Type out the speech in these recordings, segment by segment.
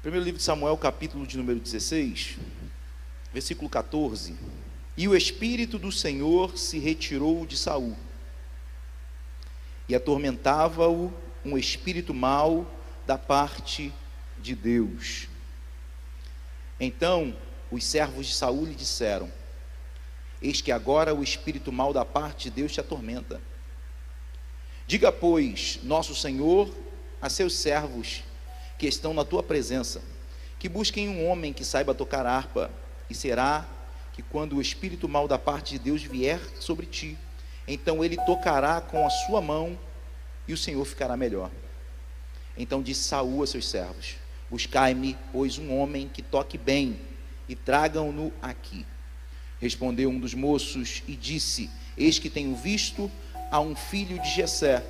Primeiro livro de Samuel, capítulo de número 16, versículo 14. E o Espírito do Senhor se retirou de Saul, e atormentava-o um espírito mau da parte de Deus. Então os servos de Saul lhe disseram: eis que agora o espírito mau da parte de Deus te atormenta. Diga, pois, nosso Senhor a seus servos que estão na tua presença, que busquem um homem que saiba tocar harpa, e será que quando o espírito mau da parte de Deus vier sobre ti, então ele tocará com a sua mão e o Senhor ficará melhor. Então disse Saul a seus servos: buscai-me, pois, um homem que toque bem, e tragam-no aqui. Respondeu um dos moços e disse: eis que tenho visto a um filho de Jessé,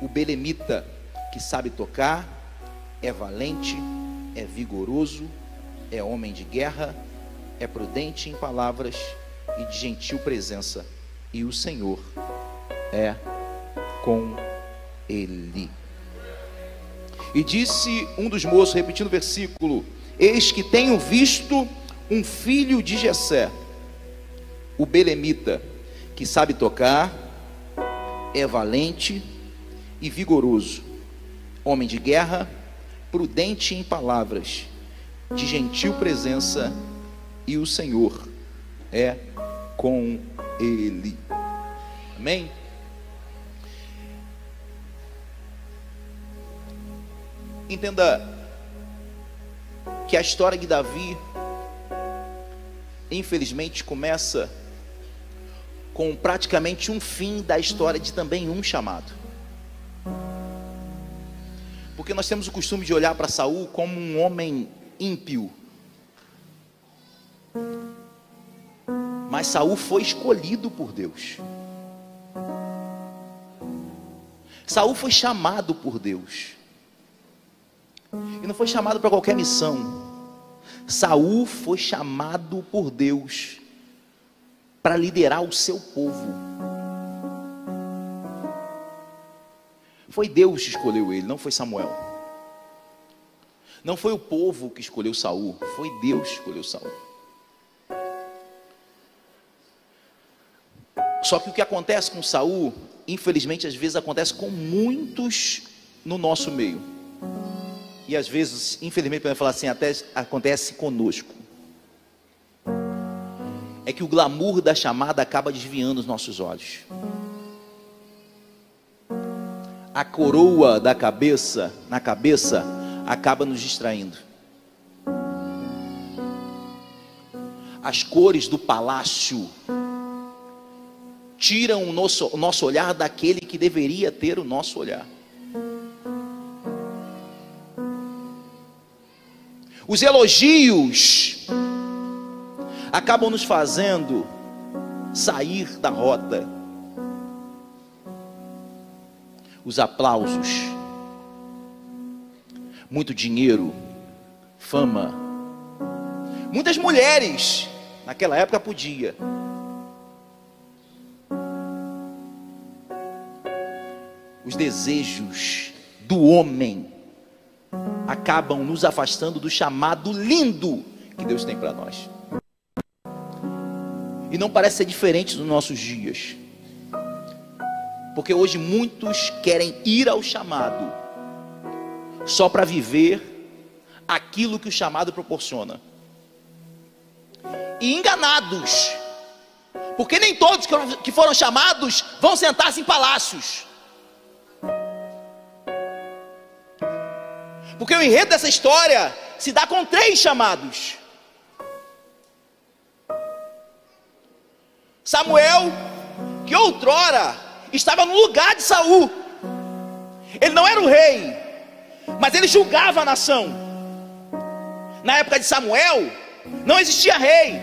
o belemita, que sabe tocar, é valente, é vigoroso, é homem de guerra, é prudente em palavras e de gentil presença, e o Senhor é com ele. E disse um dos moços, repetindo o versículo: eis que tenho visto um filho de Jessé, o belemita, que sabe tocar, é valente e vigoroso, homem de guerra, prudente em palavras, de gentil presença, e o Senhor é com ele. Amém? Entenda que a história de Davi, infelizmente, começa com praticamente um fim da história de também um chamado. Porque nós temos o costume de olhar para Saul como um homem ímpio, mas Saul foi escolhido por Deus. Saul foi chamado por Deus, e não foi chamado para qualquer missão. Saul foi chamado por Deus para liderar o seu povo. Foi Deus que escolheu ele, não foi Samuel. Não foi o povo que escolheu Saul, foi Deus que escolheu Saul. Só que o que acontece com Saul, infelizmente, às vezes acontece com muitos no nosso meio. E às vezes, infelizmente, podemos falar assim, até acontece conosco. É que o glamour da chamada acaba desviando os nossos olhos. A coroa da cabeça, na cabeça, acaba nos distraindo. As cores do palácio tiram o nosso olhar daquele que deveria ter o nosso olhar. Os elogios acabam nos fazendo sair da rota. Os aplausos, muito dinheiro, fama. Muitas mulheres, naquela época podia. Os desejos do homem acabam nos afastando do chamado lindo que Deus tem para nós. E não parece ser diferente nos nossos dias. Porque hoje muitos querem ir ao chamado só para viver aquilo que o chamado proporciona. E enganados, porque nem todos que foram chamados vão sentar-se em palácios. Porque o enredo dessa história se dá com 3 chamados. Samuel, que outrora estava no lugar de Saul, ele não era o rei, mas ele julgava a nação. Na época de Samuel não existia rei,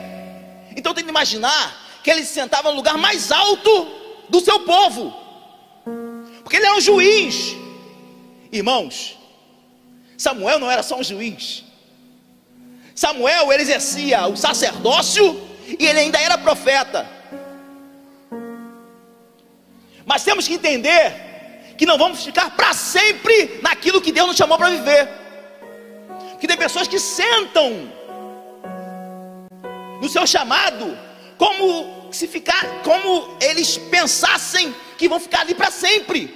então tem que imaginar que ele se sentava no lugar mais alto do seu povo, porque ele era um juiz. Irmãos, Samuel não era só um juiz. Samuel, ele exercia o sacerdócio e ele ainda era profeta. Mas temos que entender que não vamos ficar para sempre naquilo que Deus nos chamou para viver. que tem pessoas que sentam no seu chamado como eles pensassem que vão ficar ali para sempre,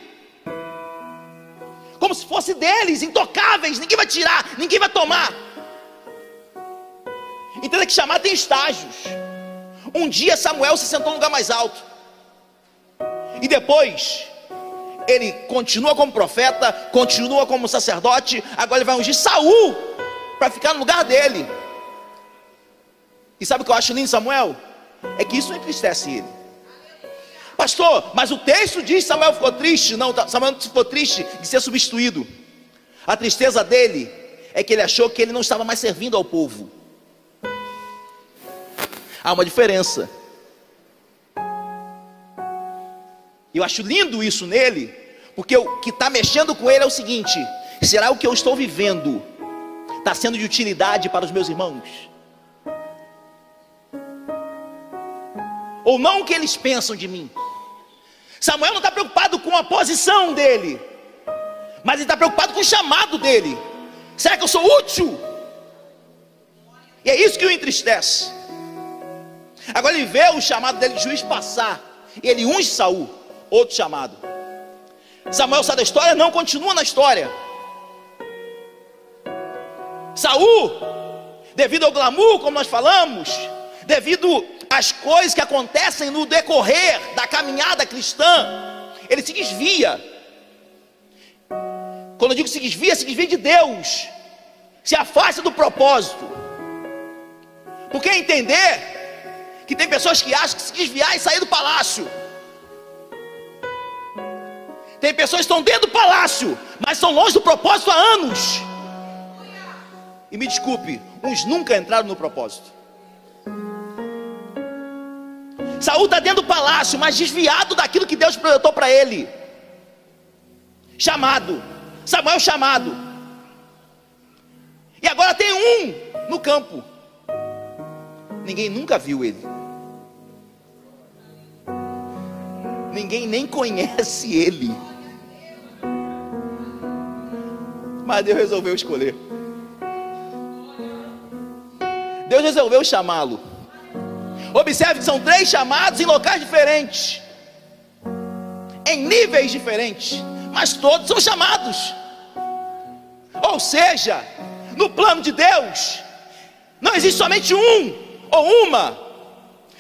como se fosse deles, intocáveis, ninguém vai tirar, ninguém vai tomar. Entenda que chamado tem estágios. Um dia Samuel se sentou no lugar mais alto, e depois ele continua como profeta, continua como sacerdote. Agora ele vai ungir Saul para ficar no lugar dele. E sabe o que eu acho lindo, Samuel? É que isso não entristece ele. Pastor, mas o texto diz que Samuel ficou triste. Não, Samuel não ficou triste de ser substituído. A tristeza dele é que ele achou que ele não estava mais servindo ao povo. Há uma diferença. Eu acho lindo isso nele, porque o que está mexendo com ele é o seguinte: será o que eu estou vivendo está sendo de utilidade para os meus irmãos? Ou não o que eles pensam de mim? Samuel não está preocupado com a posição dele, mas ele está preocupado com o chamado dele. Será que eu sou útil? E é isso que o entristece. Agora ele vê o chamado dele de juiz passar, e ele unge Saul, outro chamado. Samuel sai da história? Não, continua na história. Saul, devido ao glamour, como nós falamos, devido às coisas que acontecem no decorrer da caminhada cristã, ele se desvia. Quando eu digo se desvia de Deus, se afasta do propósito. Porque entender que tem pessoas que acham que se desviar e sair do palácio. Tem pessoas que estão dentro do palácio, mas estão longe do propósito há anos. E me desculpe, uns nunca entraram no propósito. Saul está dentro do palácio, mas desviado daquilo que Deus projetou para ele. Chamado, Samuel chamado. E agora tem um no campo. Ninguém nunca viu ele. Ninguém nem conhece ele. Mas Deus resolveu escolher. Deus resolveu chamá-lo. Observe que são 3 chamados em locais diferentes, em níveis diferentes, mas todos são chamados. Ou seja, no plano de Deus não existe somente um ou uma.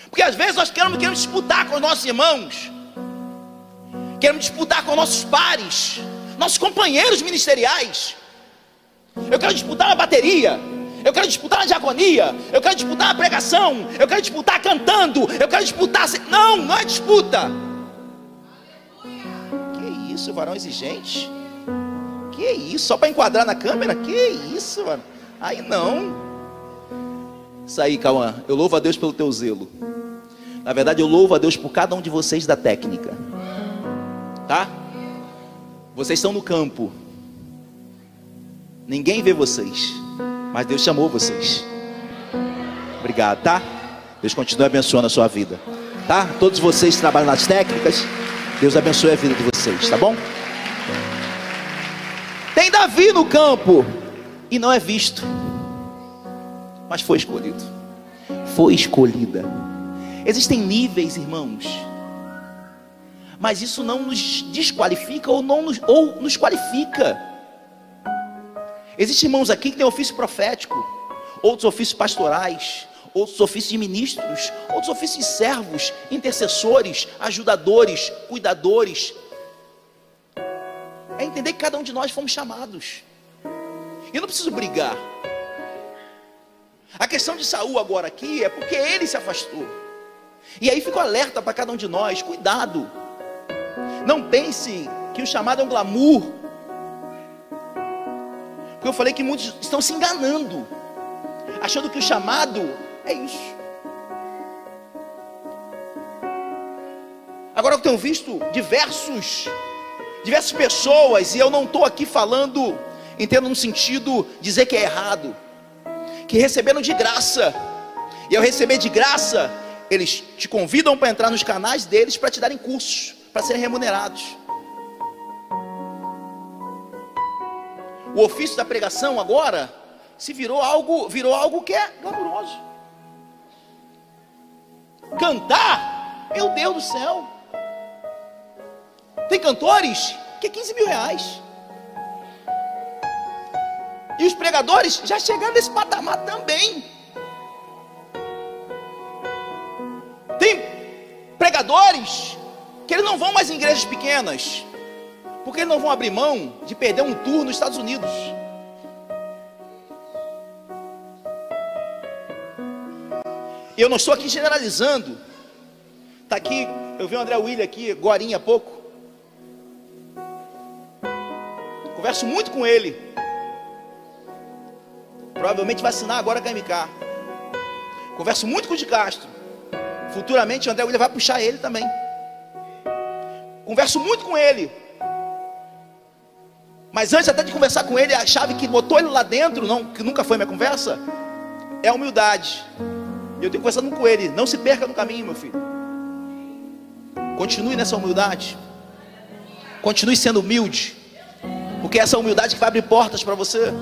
Porque às vezes nós queremos disputar com os nossos irmãos, queremos disputar com nossos pares, nossos companheiros ministeriais. Eu quero disputar na bateria, eu quero disputar na diaconia, eu quero disputar na pregação, eu quero disputar cantando, eu quero disputar... Não é disputa. Que isso, varão exigente? Que isso, só para enquadrar na câmera? Que isso, mano? Aí não. Isso aí, Cauã, eu louvo a Deus pelo teu zelo. Na verdade eu louvo a Deus por cada um de vocês da técnica. Tá? Vocês estão no campo. Ninguém vê vocês, mas Deus chamou vocês. Obrigado, tá? Deus continue abençoando a sua vida, tá? Todos vocês que trabalham nas técnicas, Deus abençoe a vida de vocês, tá bom? Tem Davi no campo e não é visto, mas foi escolhido. Foi escolhida. Existem níveis, irmãos, mas isso não nos desqualifica ou nos qualifica. Existem irmãos aqui que têm ofício profético, outros ofícios pastorais, outros ofícios de ministros, outros ofícios de servos, intercessores, ajudadores, cuidadores. É entender que cada um de nós fomos chamados. E eu não preciso brigar. A questão de Saul agora aqui é porque ele se afastou. E aí fico alerta para cada um de nós: cuidado. Não pense que o chamado é um glamour. Porque eu falei que muitos estão se enganando, achando que o chamado é isso. Agora eu tenho visto diversas pessoas, e eu não estou aqui falando, entendo no sentido de dizer que é errado, que receberam de graça, e ao receber de graça, eles te convidam para entrar nos canais deles para te darem cursos, para serem remunerados. O ofício da pregação agora se virou algo que é glamouroso. Cantar, meu Deus do céu. Tem cantores que é 15 mil reais. E os pregadores já chegaram nesse patamar também. Tem pregadores que eles não vão mais em igrejas pequenas, porque eles não vão abrir mão de perder um tour nos Estados Unidos. E eu não estou aqui generalizando. Está aqui, eu vi o André William aqui, agorinha há pouco. Converso muito com ele. Provavelmente vai assinar agora com a MK. Converso muito com o de Castro. Futuramente o André William vai puxar ele também. Converso muito com ele. Mas antes até de conversar com ele, a chave que botou ele lá dentro, que nunca foi minha conversa, é a humildade. E eu tenho conversado com ele. Não se perca no caminho, meu filho. Continue nessa humildade. Continue sendo humilde. Porque é essa humildade que vai abrir portas para você.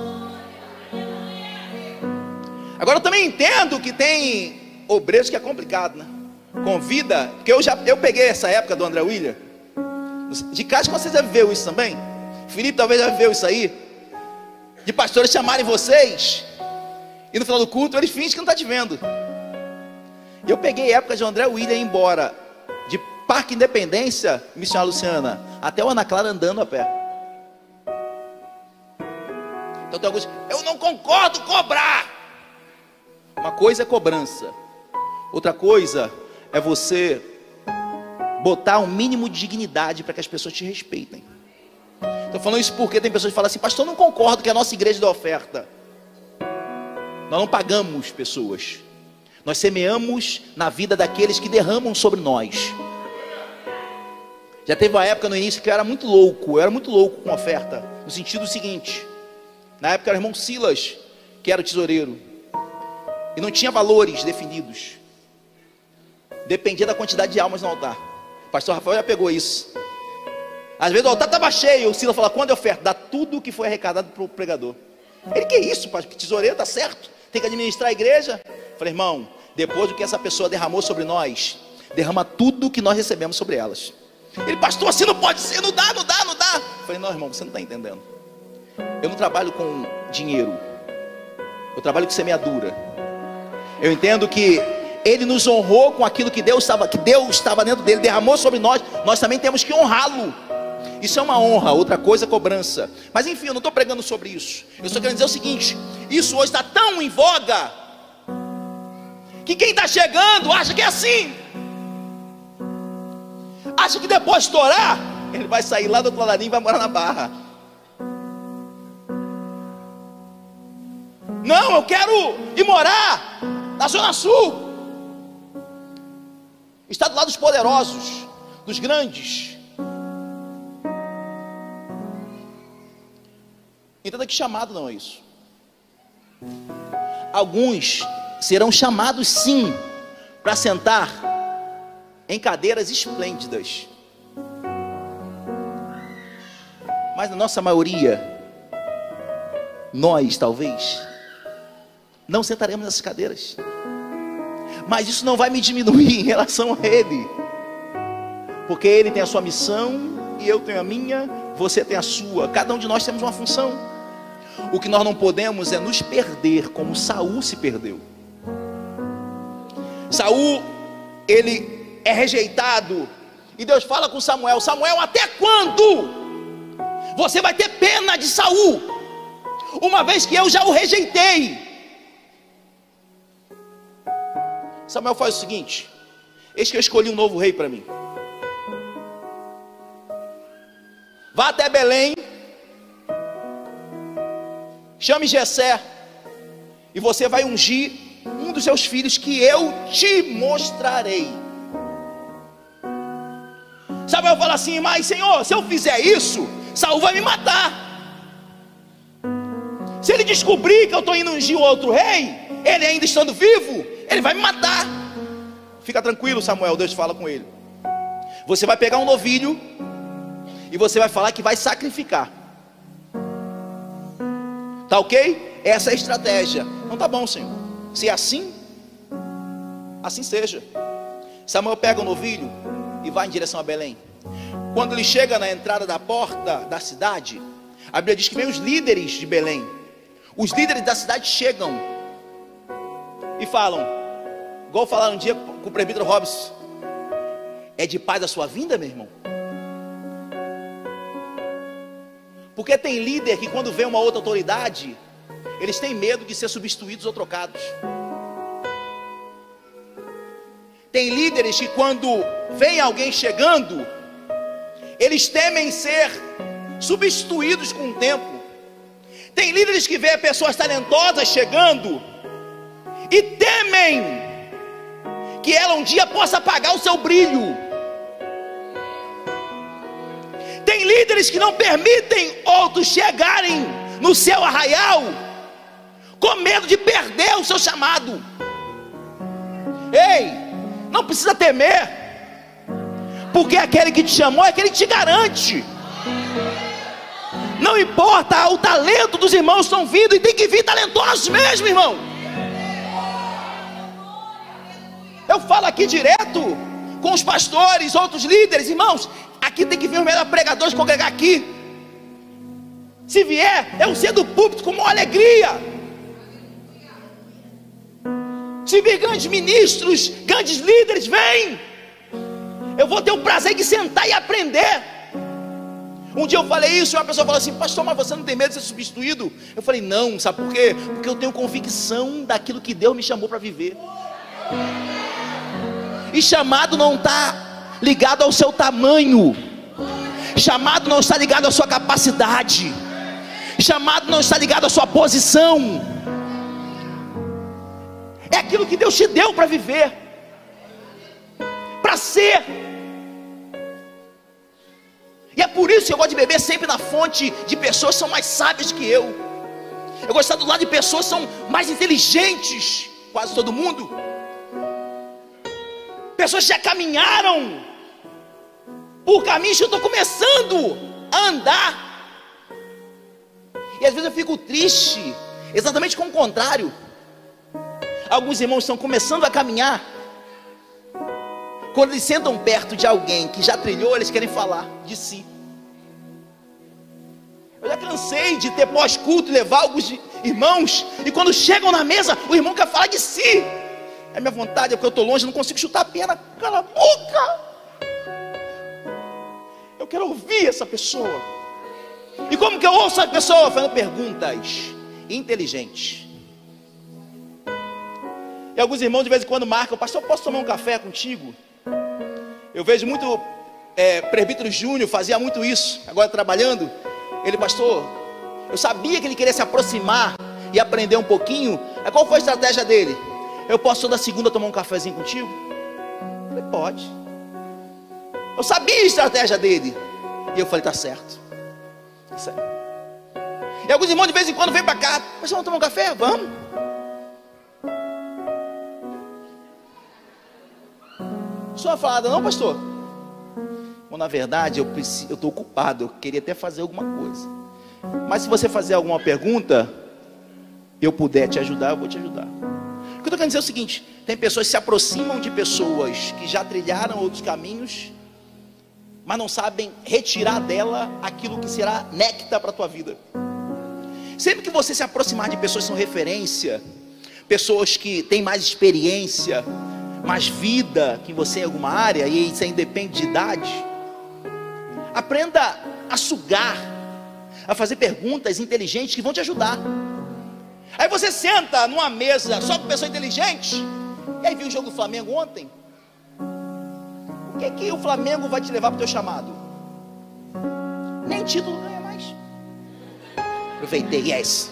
Agora eu também entendo que tem obreiros que é complicado, né? Convida, porque eu peguei essa época do André William. De casa vocês já viveu isso também? Felipe talvez já viveu isso aí. De pastores chamarem vocês, e no final do culto eles fingem que não está te vendo. E eu peguei a época de André William ir embora de Parque Independência, missionária Luciana, até o Ana Clara andando a pé. Então tem alguns, eu não concordo cobrar. Uma coisa é cobrança, outra coisa é você botar um mínimo de dignidade para que as pessoas te respeitem. Estou falando isso porque tem pessoas que falam assim: pastor, eu não concordo que a nossa igreja dê oferta. Nós não pagamos pessoas, nós semeamos na vida daqueles que derramam sobre nós. Já teve uma época no início que eu era muito louco com oferta, no sentido seguinte: na época era o irmão Silas, que era o tesoureiro, e não tinha valores definidos, dependia da quantidade de almas no altar. O pastor Rafael já pegou isso. Às vezes o altar estava cheio, o Silas fala: quando é oferta? Dá tudo o que foi arrecadado para o pregador. Ele: que isso, pastor? Tesoureiro, está certo, tem que administrar a igreja. Eu falei: irmão, depois do que essa pessoa derramou sobre nós, derrama tudo o que nós recebemos sobre elas. Ele: pastor, assim não pode ser, não dá. Eu falei: não, irmão, você não está entendendo. Eu não trabalho com dinheiro, eu trabalho com semeadura. Eu entendo que Ele nos honrou com aquilo que Deus estava dentro dele, derramou sobre nós. Nós também temos que honrá-lo. Isso é uma honra, outra coisa é cobrança. Mas enfim, eu não estou pregando sobre isso. Eu só quero dizer o seguinte: isso hoje está tão em voga, que quem está chegando acha que é assim. Acha que depois de estourar, ele vai sair lá do outro lado e vai morar na Barra. Não, eu quero ir morar na Zona Sul. Está do lado dos poderosos, dos grandes. Entenda que chamado não é isso. Alguns serão chamados sim para sentar em cadeiras esplêndidas, mas na nossa maioria, nós talvez não sentaremos nessas cadeiras. Mas isso não vai me diminuir em relação a Ele, porque Ele tem a sua missão e eu tenho a minha, você tem a sua. Cada um de nós temos uma função. O que nós não podemos é nos perder como Saul se perdeu. Saul, ele é rejeitado, e Deus fala com Samuel: Samuel, até quando você vai ter pena de Saul, uma vez que eu já o rejeitei? Samuel faz o seguinte: eis que eu escolhi um novo rei para mim. Vá até Belém, chame Jessé, e você vai ungir um dos seus filhos, que eu te mostrarei. Samuel fala assim: mas Senhor, se eu fizer isso, Saul vai me matar. Se ele descobrir que eu estou indo ungir o outro rei, ele ainda estando vivo, ele vai me matar. Fica tranquilo, Samuel, Deus fala com ele: você vai pegar um novilho e você vai falar que vai sacrificar. Tá ok? essa é a estratégia. Não, tá bom, Senhor, se é assim, assim seja. Samuel pega o novilho e vai em direção a Belém. Quando ele chega na entrada da porta da cidade, a Bíblia diz que vem os líderes de Belém. Os líderes da cidade chegam e falam, igual falaram um dia com o presbítero Robson: é de paz a sua vinda, meu irmão? Porque tem líder que quando vê uma outra autoridade, eles têm medo de ser substituídos ou trocados. Tem líderes que quando vem alguém chegando, eles temem ser substituídos com o tempo. Tem líderes que vê pessoas talentosas chegando e temem que ela um dia possa apagar o seu brilho. Tem líderes que não permitem outros chegarem no seu arraial com medo de perder o seu chamado. Ei, não precisa temer, porque aquele que te chamou é aquele que te garante. Não importa, o talento dos irmãos estão vindo, e tem que vir talentosos mesmo, irmão. Eu falo aqui direto com os pastores, outros líderes, irmãos, aqui tem que vir os melhores pregadores congregar aqui. Se vier, eu ser do púlpito com uma alegria. Se vir grandes ministros, grandes líderes, vem. Eu vou ter o prazer de sentar e aprender. Um dia eu falei isso e uma pessoa falou assim: pastor, mas você não tem medo de ser substituído? Eu falei: não, sabe por quê? Porque eu tenho convicção daquilo que Deus me chamou para viver. E chamado não está ligado ao seu tamanho, chamado não está ligado à sua capacidade, chamado não está ligado à sua posição. É aquilo que Deus te deu para viver, para ser. E é por isso que eu gosto de beber sempre na fonte de pessoas que são mais sábias que eu. Eu gosto de estar do lado de pessoas que são mais inteligentes, quase todo mundo. Pessoas que já caminharam por caminhos que eu estou começando a andar. E às vezes eu fico triste, exatamente com o contrário. Alguns irmãos estão começando a caminhar. Quando eles sentam perto de alguém que já trilhou, eles querem falar de si. Eu já cansei de ter pós-culto, levar alguns irmãos, e quando chegam na mesa, o irmão quer falar de si. É minha vontade, é porque eu estou longe, não consigo chutar a pena. Cala a boca. Eu quero ouvir essa pessoa. E como que eu ouço a pessoa? Fazendo perguntas inteligentes. E alguns irmãos de vez em quando marcam: pastor, posso tomar um café contigo? Eu vejo muito presbítero Júnior fazia muito isso. Agora trabalhando, ele: pastor, eu sabia que ele queria se aproximar e aprender um pouquinho. Qual foi a estratégia dele? Eu posso toda segunda tomar um cafezinho contigo? Eu falei: pode. Eu sabia a estratégia dele. E eu falei: tá certo. Isso aí. E alguns irmãos de vez em quando vêm para cá: mas vamos tomar um café? Vamos. Só uma falada: não, pastor? Bom, na verdade eu estou ocupado, eu queria até fazer alguma coisa. Mas se você fazer alguma pergunta, eu puder te ajudar, eu vou te ajudar. O que eu estou querendo dizer é o seguinte: tem pessoas que se aproximam de pessoas que já trilharam outros caminhos, mas não sabem retirar dela aquilo que será néctar para a tua vida. Sempre que você se aproximar de pessoas que são referência, pessoas que têm mais experiência, mais vida que você em alguma área, e isso aí independe de idade, aprenda a sugar, a fazer perguntas inteligentes que vão te ajudar. Aí você senta numa mesa só com pessoa inteligente, e aí viu o jogo do Flamengo ontem. O que é que o Flamengo vai te levar para o teu chamado? Nem título ganha mais. Aproveitei, yes.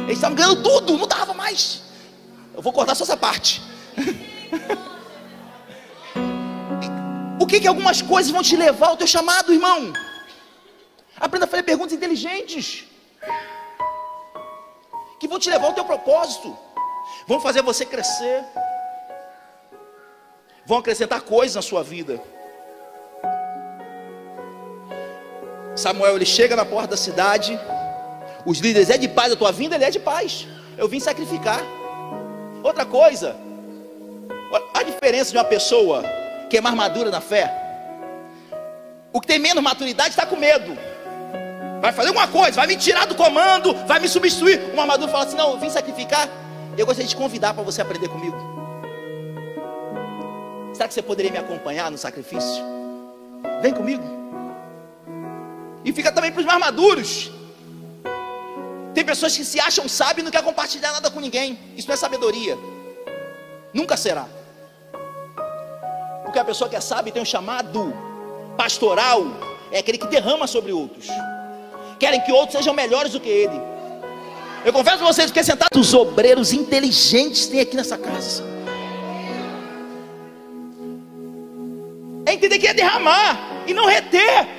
Eles estavam ganhando tudo, não dava mais. Eu vou cortar só essa parte. O que algumas coisas vão te levar ao teu chamado, irmão? Aprenda a fazer perguntas inteligentes, que vão te levar ao teu propósito, vão fazer você crescer, vão acrescentar coisas na sua vida. Samuel, ele chega na porta da cidade. Os líderes, é de paz a tua vinda? Ele é de paz. Eu vim sacrificar. Outra coisa, a diferença de uma pessoa que é mais madura na fé. O que tem menos maturidade está com medo. Vai fazer alguma coisa, vai me tirar do comando, vai me substituir. Uma madura fala assim: não, eu vim sacrificar. Eu gostaria de te convidar para você aprender comigo. Será que você poderia me acompanhar no sacrifício? Vem comigo. E fica também para os mais maduros. Tem pessoas que se acham sábias e não querem compartilhar nada com ninguém. Isso não é sabedoria. Nunca será. Porque a pessoa que é sábia tem um chamado pastoral, é aquele que derrama sobre outros. Querem que outros sejam melhores do que ele. Eu confesso a vocês, porque sentados os obreiros inteligentes tem aqui nessa casa. É entender que é derramar e não reter.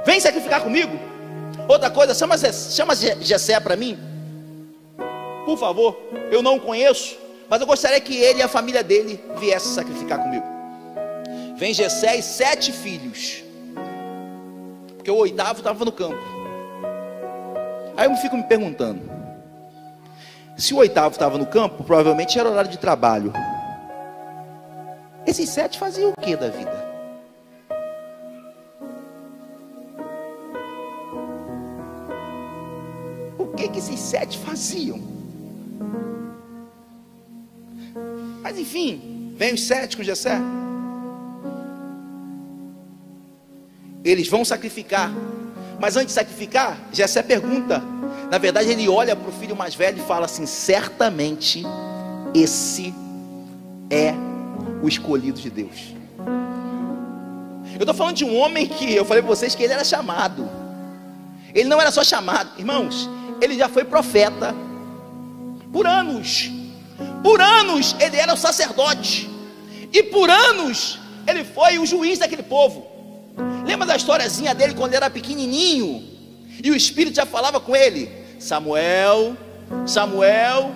Vem sacrificar comigo. Outra coisa, chama Jessé para mim, por favor. Eu não o conheço, mas eu gostaria que ele e a família dele viessem sacrificar comigo. Vem Jessé e 7 filhos, porque o 8º estava no campo. Aí eu fico me perguntando, se o 8º estava no campo, provavelmente era horário de trabalho. Esses 7 faziam o que da vida? O que esses 7 faziam? Mas enfim, vem os 7 com Jessé. Eles vão sacrificar. Mas antes de sacrificar, Jessé pergunta. Na verdade ele olha para o filho mais velho e fala assim: certamente esse é o escolhido de Deus. Eu estou falando de um homem que eu falei para vocês que ele era chamado. Ele não era só chamado, irmãos, ele já foi profeta. Por anos ele era o sacerdote. E por anos ele foi o juiz daquele povo. Lembra da historiazinha dele quando ele era pequenininho e o Espírito já falava com ele: Samuel, Samuel.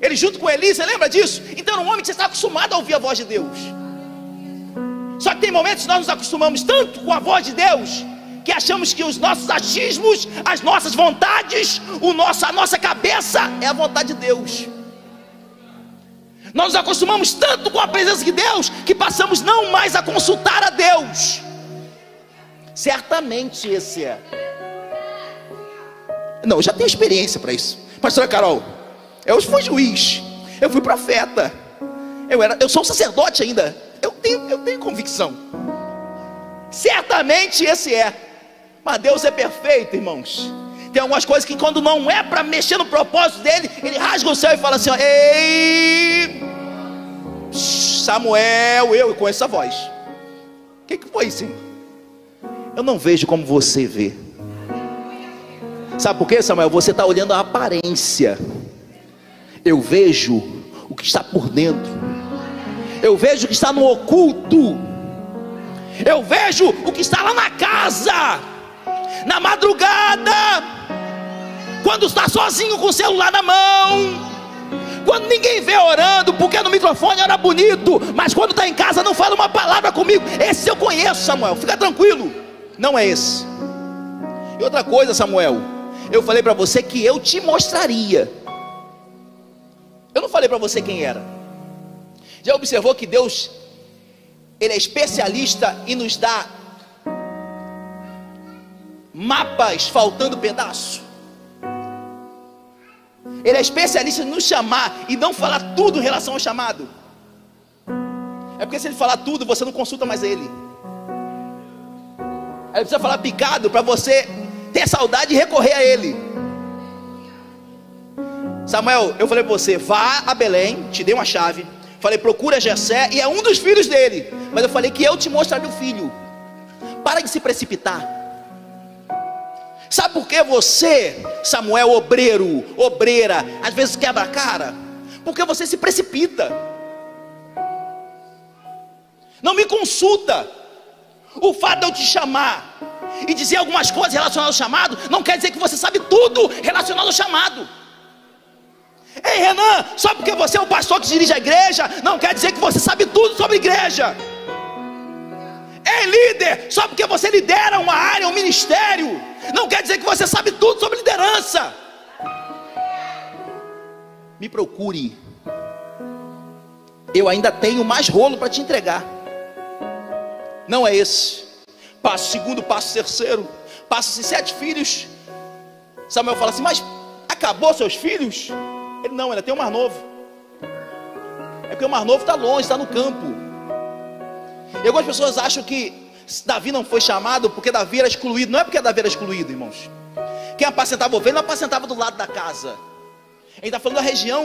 Ele junto com Eli, você lembra disso? Então era um homem que você está acostumado a ouvir a voz de Deus. Só que tem momentos que nós nos acostumamos tanto com a voz de Deus que achamos que os nossos achismos, as nossas vontades, a nossa cabeça é a vontade de Deus. Nós nos acostumamos tanto com a presença de Deus que passamos não mais a consultar a Deus. Certamente esse é. Não, eu já tenho experiência para isso. Pastora Carol, eu fui juiz, eu fui profeta, eu sou sacerdote ainda. Eu tenho convicção. Certamente esse é. Mas Deus é perfeito, irmãos. Tem algumas coisas que quando não é para mexer no propósito dele, ele rasga o céu e fala assim: ó, ei, Samuel, eu conheço essa voz. O que foi, Senhor? Eu não vejo como você vê. Sabe por quê, Samuel? Você está olhando a aparência. Eu vejo o que está por dentro. Eu vejo o que está no oculto. Eu vejo o que está lá na casa, na madrugada, quando está sozinho com o celular na mão, quando ninguém vê orando, porque no microfone era bonito, mas quando está em casa não fala uma palavra comigo. Esse eu conheço, Samuel, fica tranquilo. Não é esse. E outra coisa, Samuel, eu falei para você que eu te mostraria. Eu não falei para você quem era. Já observou que Deus, Ele é especialista em nos dar mapas faltando pedaço? Ele é especialista em nos chamar e não falar tudo em relação ao chamado. É porque se Ele falar tudo, você não consulta mais Ele. Ele precisa falar picado para você ter saudade e recorrer a Ele. Samuel, eu falei para você: vá a Belém, te dei uma chave. Falei: procura Jessé, e é um dos filhos dele. Mas eu falei que eu te mostraria o filho. Para de se precipitar. Sabe por que você, Samuel, obreiro, obreira, às vezes quebra a cara? Porque você se precipita. Não me consulta. O fato de eu te chamar e dizer algumas coisas relacionadas ao chamado não quer dizer que você sabe tudo relacionado ao chamado. Ei, Renan, só porque você é o pastor que dirige a igreja não quer dizer que você sabe tudo sobre a igreja. Ei, líder, só porque você lidera uma área, um ministério, não quer dizer que você sabe tudo sobre liderança. Me procure, eu ainda tenho mais rolo para te entregar. Não é esse. Passo segundo, passo terceiro, passa-se 7 filhos. Samuel fala assim: mas acabou seus filhos? Ele: não, ainda tem o mais novo. É porque o mais novo está longe, está no campo. E algumas pessoas acham que Davi não foi chamado porque Davi era excluído. Não é porque Davi era excluído, irmãos. Quem apacentava ovelha não apacentava do lado da casa. Ele está falando da região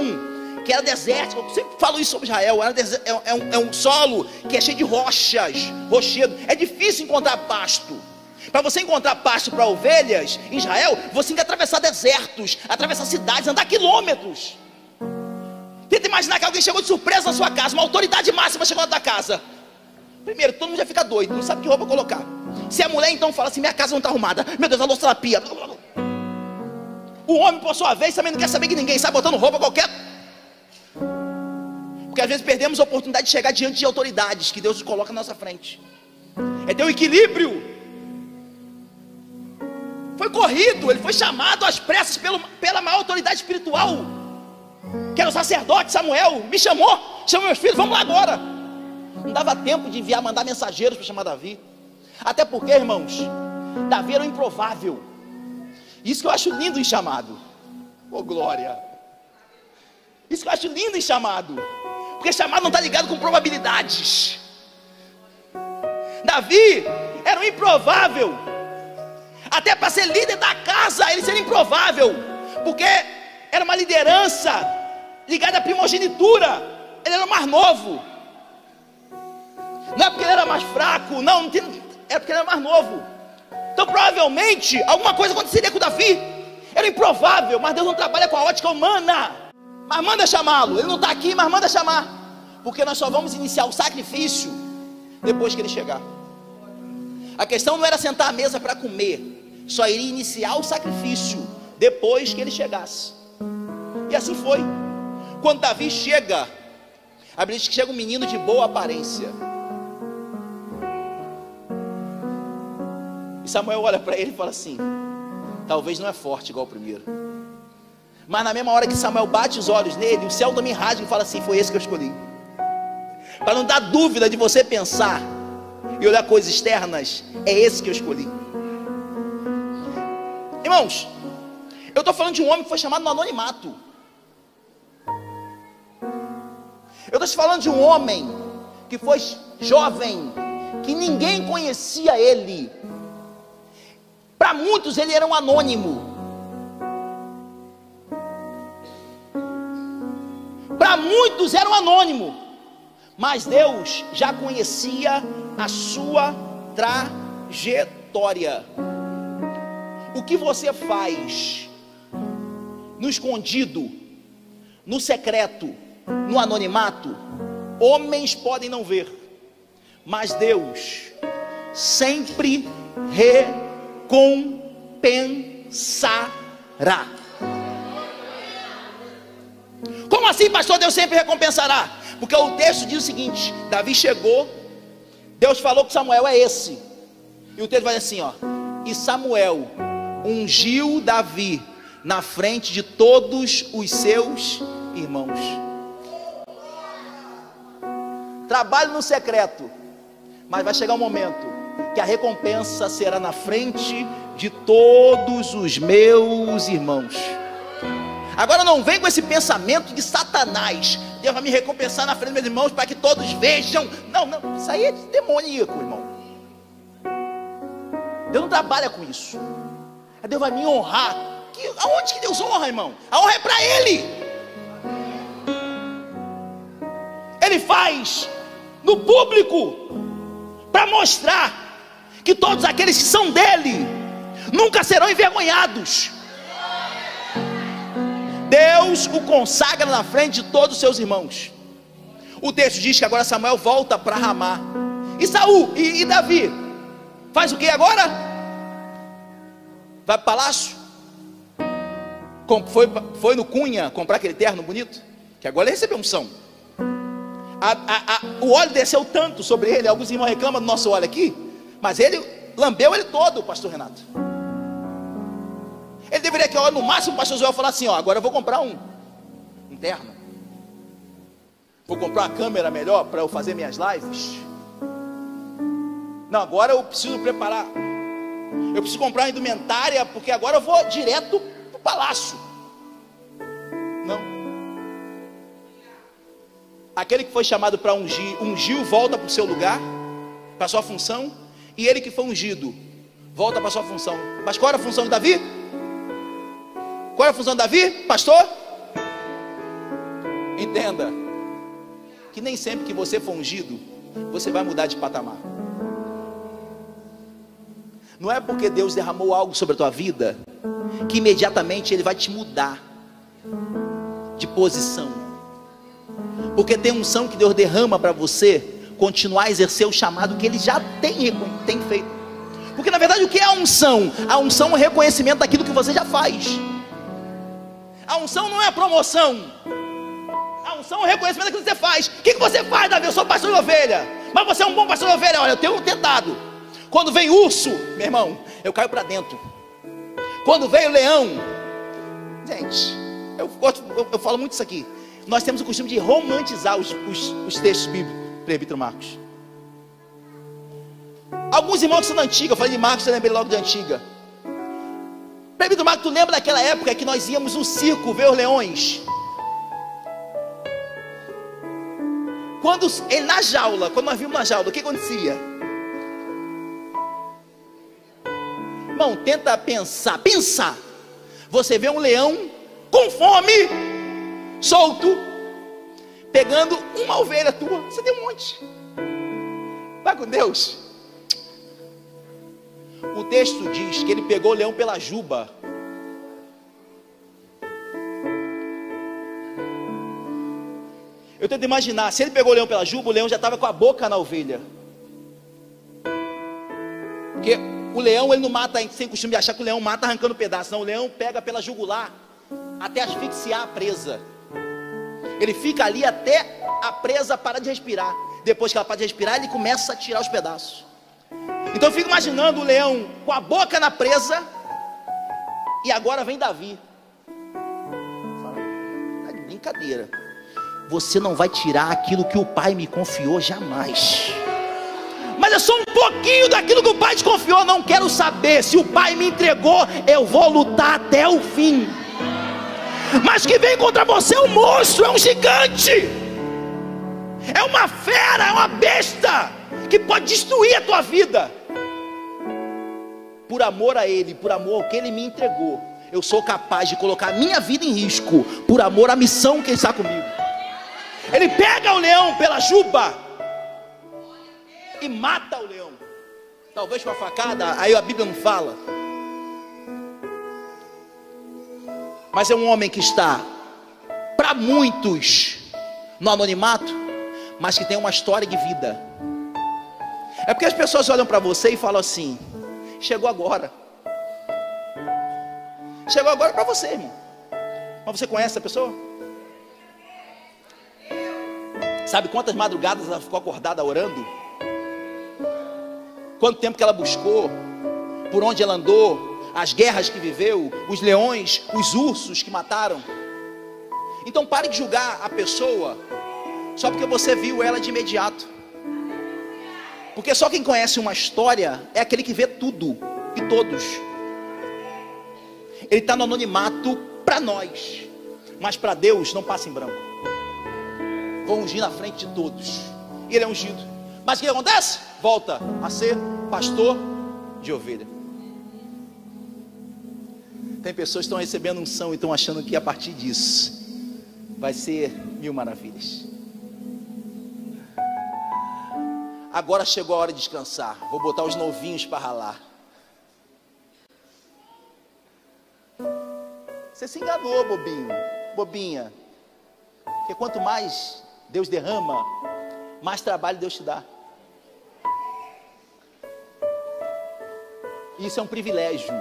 que era deserto. Eu sempre falo isso sobre Israel. É um solo que é cheio de rochas, rochedo. É difícil encontrar pasto. Para você encontrar pasto para ovelhas em Israel, você tem que atravessar desertos, atravessar cidades, andar quilômetros. Tenta imaginar que alguém chegou de surpresa na sua casa, uma autoridade máxima chegou na tua casa. Primeiro, todo mundo já fica doido, não sabe que roupa colocar. Se é mulher, então fala assim: minha casa não está arrumada, meu Deus, a louça na pia. O homem, por sua vez, também não quer saber que ninguém sai botando roupa qualquer. Porque às vezes perdemos a oportunidade de chegar diante de autoridades que Deus nos coloca na nossa frente. É ter um equilíbrio. Foi corrido, ele foi chamado às pressas pela maior autoridade espiritual, que era o sacerdote Samuel. Me chamou meus filhos, vamos lá agora. Não dava tempo de enviar, mandar mensageiros para chamar Davi. Até porque, irmãos, Davi era o improvável. Isso que eu acho lindo em chamado. Oh, glória. Isso que eu acho lindo em chamado. Porque chamado não está ligado com probabilidades. Davi era o improvável. Até para ser líder da casa, ele seria improvável. Porque era uma liderança ligada à primogenitura. Ele era o mais novo. Não é porque ele era mais fraco, não, é porque ele era mais novo. Então provavelmente alguma coisa aconteceria com Davi. Era improvável, mas Deus não trabalha com a ótica humana. Mas manda chamá-lo, ele não está aqui, mas manda chamar. Porque nós só vamos iniciar o sacrifício depois que ele chegar. A questão não era sentar à mesa para comer, só iria iniciar o sacrifício depois que ele chegasse. E assim foi. Quando Davi chega, a Bíblia diz que chega um menino de boa aparência. Samuel olha para ele e fala assim: talvez não é forte igual o primeiro. Mas na mesma hora que Samuel bate os olhos nele, o céu também rasga e fala assim: foi esse que eu escolhi. Para não dar dúvida de você pensar e olhar coisas externas, é esse que eu escolhi. Irmãos, eu estou falando de um homem que foi chamado no anonimato. Eu estou falando de um homem que foi jovem, que ninguém conhecia ele. Para muitos ele era um anônimo. Para muitos era um anônimo. Mas Deus já conhecia a sua trajetória. O que você faz no escondido, no secreto, no anonimato, homens podem não ver, mas Deus sempre recompensará. Como assim, pastor? Deus sempre recompensará? Porque o texto diz o seguinte: Davi chegou, Deus falou que Samuel é esse, e o texto vai assim, ó: e Samuel ungiu Davi na frente de todos os seus irmãos. Trabalhe no secreto, mas vai chegar um momento que a recompensa será na frente de todos os meus irmãos. Agora não vem com esse pensamento de Satanás: Deus vai me recompensar na frente dos meus irmãos para que todos vejam. Não, não, isso aí é demoníaco, irmão. Deus não trabalha com isso. Deus vai me honrar. Aonde que Deus honra, irmão? A honra é para Ele. Ele faz no público, para mostrar que todos aqueles que são dele nunca serão envergonhados. Deus o consagra na frente de todos os seus irmãos. O texto diz que agora Samuel volta para Ramá. E Saul e Davi faz o que agora? Vai para o palácio. Foi no Cunha comprar aquele terno bonito, que agora ele recebeu unção. O óleo desceu tanto sobre ele. Alguns irmãos reclamam do nosso óleo aqui, mas ele lambeu ele todo, pastor Renato. Ele deveria que no máximo o pastor Joel falar assim: ó, agora eu vou comprar um terno, vou comprar uma câmera melhor para eu fazer minhas lives. Não, agora eu preciso preparar, eu preciso comprar uma indumentária, porque agora eu vou direto para o palácio. Não. Aquele que foi chamado para ungir, ungiu, volta para o seu lugar, para a sua função. E ele que foi ungido, volta para a sua função. Mas qual era a função de Davi? Qual era a função de Davi, pastor? Entenda que nem sempre que você for ungido, você vai mudar de patamar. Não é porque Deus derramou algo sobre a tua vida que imediatamente Ele vai te mudar de posição. Porque tem unção que Deus derrama para você continuar a exercer o chamado que Ele já tem feito. Porque na verdade o que é a unção? A unção é o reconhecimento daquilo que você já faz. A unção não é a promoção. A unção é o reconhecimento daquilo que você faz. O que você faz, Davi? Eu sou pastor de ovelha. Mas você é um bom pastor de ovelha. Olha, eu tenho tentado. Quando vem urso, meu irmão, eu caio para dentro. Quando vem o leão, gente, eu falo muito isso aqui. Nós temos o costume de romantizar os textos bíblicos. Presbítero Marcos. Alguns irmãos que são da antiga, eu falei de Marcos, eu lembrei logo de antiga. Presbítero Marcos, tu lembra daquela época que nós íamos no circo ver os leões? Quando ele na jaula, quando nós vimos na jaula, o que acontecia? Irmão, tenta pensar. Você vê um leão com fome, solto, pegando uma ovelha tua. Você tem um monte. Vai com Deus. O texto diz que ele pegou o leão pela juba. Eu tento imaginar, se ele pegou o leão pela juba, o leão já estava com a boca na ovelha. Porque o leão, ele não mata, a gente tem costume de achar que o leão mata arrancando pedaço. Não, o leão pega pela jugular até asfixiar a presa. Ele fica ali até a presa parar de respirar. Depois que ela para de respirar, ele começa a tirar os pedaços. Então eu fico imaginando o leão com a boca na presa. E agora vem Davi. Fala, tá de brincadeira. Você não vai tirar aquilo que o pai me confiou jamais. Mas é só um pouquinho daquilo que o pai te confiou. Não quero saber. Se o pai me entregou, eu vou lutar até o fim. Mas que vem contra você é um monstro, é um gigante, é uma fera, é uma besta que pode destruir a tua vida. Por amor a Ele, por amor ao que Ele me entregou, eu sou capaz de colocar a minha vida em risco, por amor à missão que Ele está comigo. Ele pega o leão pela juba e mata o leão, talvez com a facada, aí a Bíblia não fala. Mas é um homem que está, para muitos, no anonimato, mas que tem uma história de vida. É porque as pessoas olham para você e falam assim: chegou agora. Chegou agora para você, irmão. Mas você conhece essa pessoa? Sabe quantas madrugadas ela ficou acordada orando? Quanto tempo que ela buscou? Por onde ela andou? As guerras que viveu, os leões, os ursos que mataram. Então pare de julgar a pessoa só porque você viu ela de imediato. Porque só quem conhece uma história é aquele que vê tudo e todos. Ele está no anonimato para nós, mas para Deus não passa em branco. Vou ungir na frente de todos. E ele é ungido. Mas o que acontece? Volta a ser pastor de ovelha. Tem pessoas que estão recebendo unção e estão achando que a partir disso vai ser mil maravilhas. Agora chegou a hora de descansar. Vou botar os novinhos para ralar. Você se enganou, bobinho, bobinha. Porque quanto mais Deus derrama, mais trabalho Deus te dá. Isso é um privilégio.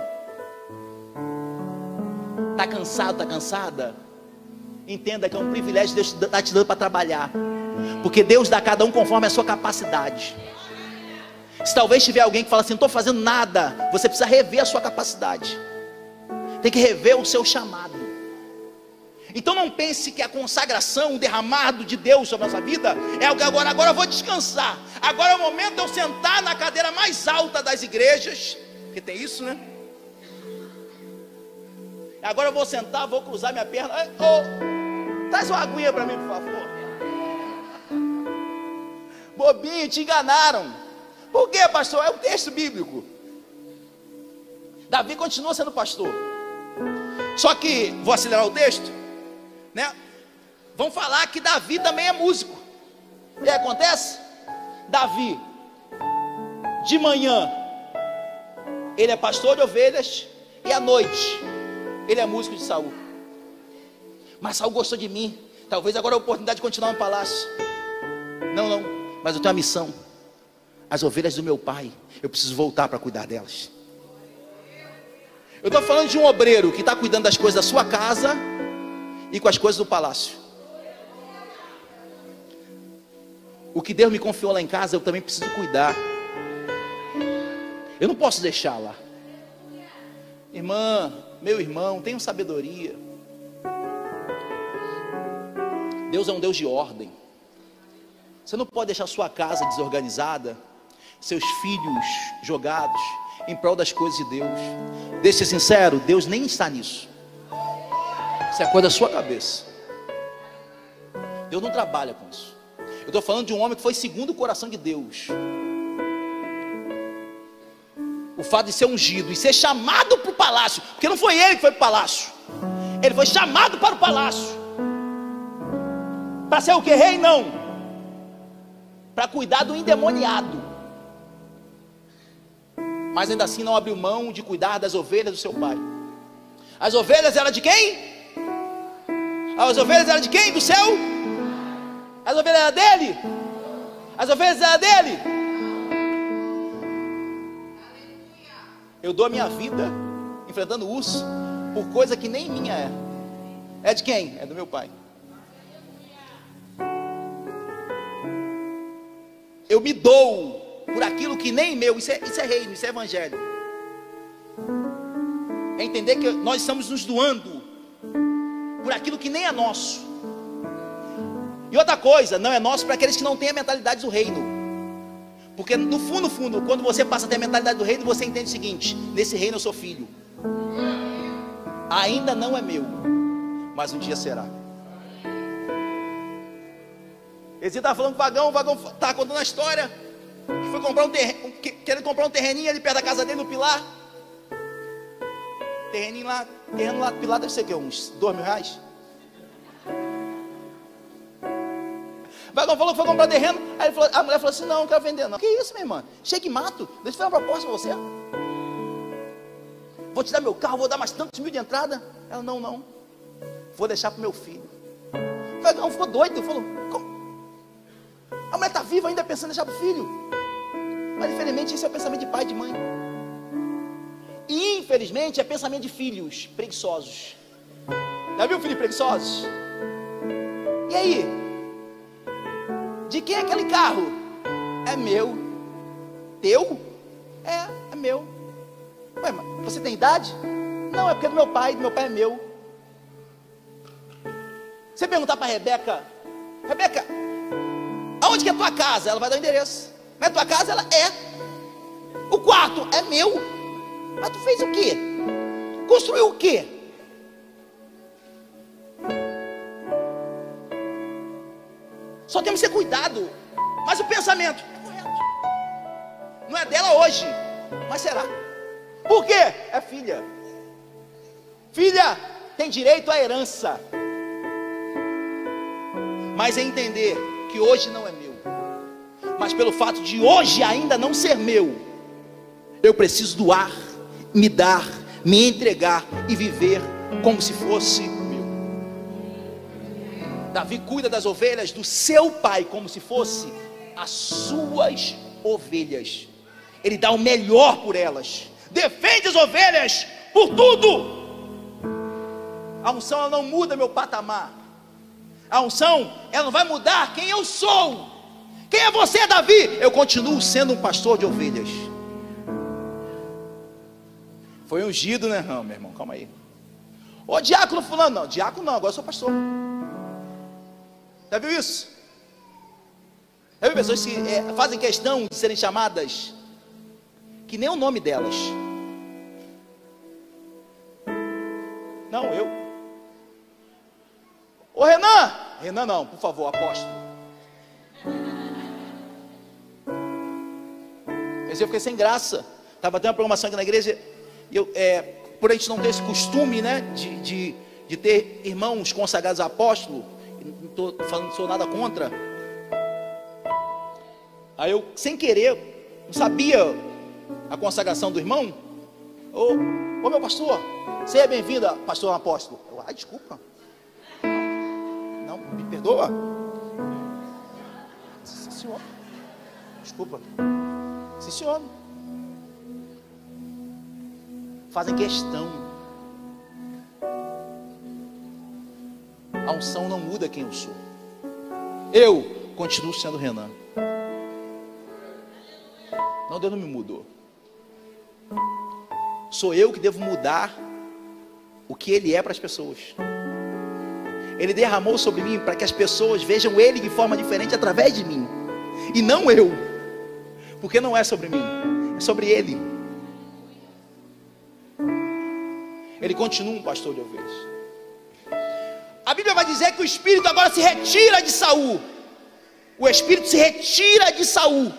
Está cansado, está cansada? Entenda que é um privilégio que Deus está te dando para trabalhar. Porque Deus dá a cada um conforme a sua capacidade. Se talvez tiver alguém que fala assim, não estou fazendo nada, você precisa rever a sua capacidade. Tem que rever o seu chamado. Então não pense que a consagração, o derramado de Deus sobre a nossa vida é algo que agora eu vou descansar. Agora é o momento de eu sentar na cadeira mais alta das igrejas, porque tem isso, né? Agora eu vou sentar, vou cruzar minha perna. Traz uma aguinha para mim, por favor. Bobinho, te enganaram. Por quê, pastor? É um texto bíblico. Davi continua sendo pastor. Só que, vou acelerar o texto, né? Vamos falar que Davi também é músico. E aí acontece? Davi, de manhã, ele é pastor de ovelhas, e à noite, ele é músico de Saul. Mas Saul gostou de mim. Talvez agora é a oportunidade de continuar no palácio. Não, mas eu tenho uma missão. As ovelhas do meu pai, eu preciso voltar para cuidar delas. Eu estou falando de um obreiro que está cuidando das coisas da sua casa e com as coisas do palácio. O que Deus me confiou lá em casa, eu também preciso cuidar. Eu não posso deixar lá. Irmã, meu irmão, tenham sabedoria. Deus é um Deus de ordem. Você não pode deixar sua casa desorganizada, seus filhos jogados em prol das coisas de Deus. Deixa eu ser sincero, Deus nem está nisso. Isso é coisa da sua cabeça. Deus não trabalha com isso. Eu estou falando de um homem que foi segundo o coração de Deus. O fato de ser ungido e ser chamado para o palácio, porque não foi ele que foi para o palácio, ele foi chamado para o palácio. Para ser o que? Rei? Não. Para cuidar do endemoniado. Mas ainda assim não abriu mão de cuidar das ovelhas do seu pai. As ovelhas eram de quem? As ovelhas eram de quem? Do céu? As ovelhas eram dele? As ovelhas eram dele? Eu dou a minha vida enfrentando urso por coisa que nem minha é. É de quem? É do meu pai. Eu me dou por aquilo que nem meu. Isso é reino, isso é evangelho. É entender que nós estamos nos doando por aquilo que nem é nosso. E outra coisa, não é nosso para aqueles que não têm a mentalidade do reino. Porque no fundo, quando você passa a ter a mentalidade do reino, você entende o seguinte: nesse reino eu sou filho. Ainda não é meu, mas um dia será. Ele estava falando com o vagão estava contando a história, que foi comprar querendo comprar um terreninho ali perto da casa dele, no Pilar. Terreno lá no Pilar deve ser o quê? Uns R$2.000? O vagão falou que foi comprar terreno. Aí a mulher falou assim: não quero vender não. Que isso, minha irmã? Chegue e mato. Deixa eu fazer uma proposta para você. Vou te dar meu carro, vou dar mais tantos mil de entrada. Ela: não, vou deixar para o meu filho. O vagão ficou doido, falou: como? A mulher está viva ainda pensando em deixar para o filho. Mas infelizmente esse é o pensamento de pai e de mãe. E infelizmente é pensamento de filhos preguiçosos. Já viu filhos preguiçosos? E aí? De quem é aquele carro? É meu. Teu? É meu. Ué, mas você tem idade? Não, é porque é do meu pai é meu. Você perguntar para Rebeca: Rebeca, aonde que é a tua casa? Ela vai dar o endereço. Não é tua casa? Ela é. O quarto é meu. Mas tu fez o quê? Construiu o quê? Só temos que ter cuidado. Mas o pensamento é correto. Não é dela hoje, mas será. Por quê? É filha. Filha tem direito à herança. Mas é entender que hoje não é meu. Mas pelo fato de hoje ainda não ser meu, eu preciso doar, me dar, me entregar e viver como se fosse meu. Davi cuida das ovelhas do seu pai como se fosse as suas ovelhas. Ele dá o melhor por elas, defende as ovelhas por tudo. A unção ela não muda meu patamar. A unção, ela não vai mudar quem eu sou. Quem é você, Davi? Eu continuo sendo um pastor de ovelhas. Foi ungido, né? Não, meu irmão, calma aí. Ô, diácono fulano, não, diácono não, agora eu sou pastor. Já viu isso? Já viu pessoas que fazem questão de serem chamadas que nem o nome delas? Não, eu. Ô Renan! Renan não, por favor, apóstolo. Mas eu fiquei sem graça. Estava tendo uma programação aqui na igreja. E eu, por a gente não ter esse costume, né, de ter irmãos consagrados a apóstolo, não estou falando, não sou nada contra. Aí eu, sem querer, não sabia a consagração do irmão. Ô meu pastor, seja bem-vindo, pastor apóstolo. Eu, desculpa. Não, me perdoa. Sim, senhor. Desculpa. Sim, senhor. Fazem questão. A unção não muda quem eu sou. Eu continuo sendo Renan. Não, Deus não me mudou. Sou eu que devo mudar o que Ele é para as pessoas. Ele derramou sobre mim para que as pessoas vejam Ele de forma diferente através de mim, e não eu, porque não é sobre mim, é sobre Ele. Ele continua um pastor de ovelhas. A Bíblia vai dizer que o Espírito agora se retira de Saul. O Espírito se retira de Saul.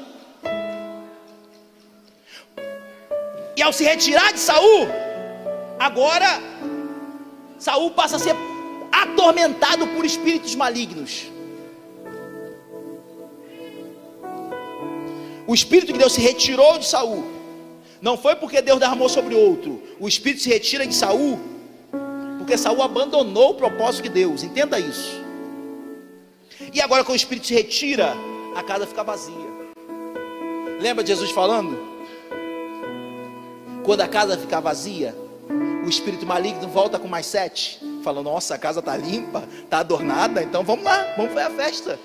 E ao se retirar de Saul, agora Saul passa a ser atormentado por espíritos malignos. O espírito que Deus se retirou de Saul não foi porque Deus derramou sobre outro. O espírito se retira de Saul porque Saul abandonou o propósito de Deus. Entenda isso. E agora, quando o espírito se retira, a casa fica vazia. Lembra de Jesus falando? Quando a casa fica vazia, o espírito maligno volta com mais 7, falando: nossa, a casa está limpa, está adornada, então vamos lá, vamos fazer a festa.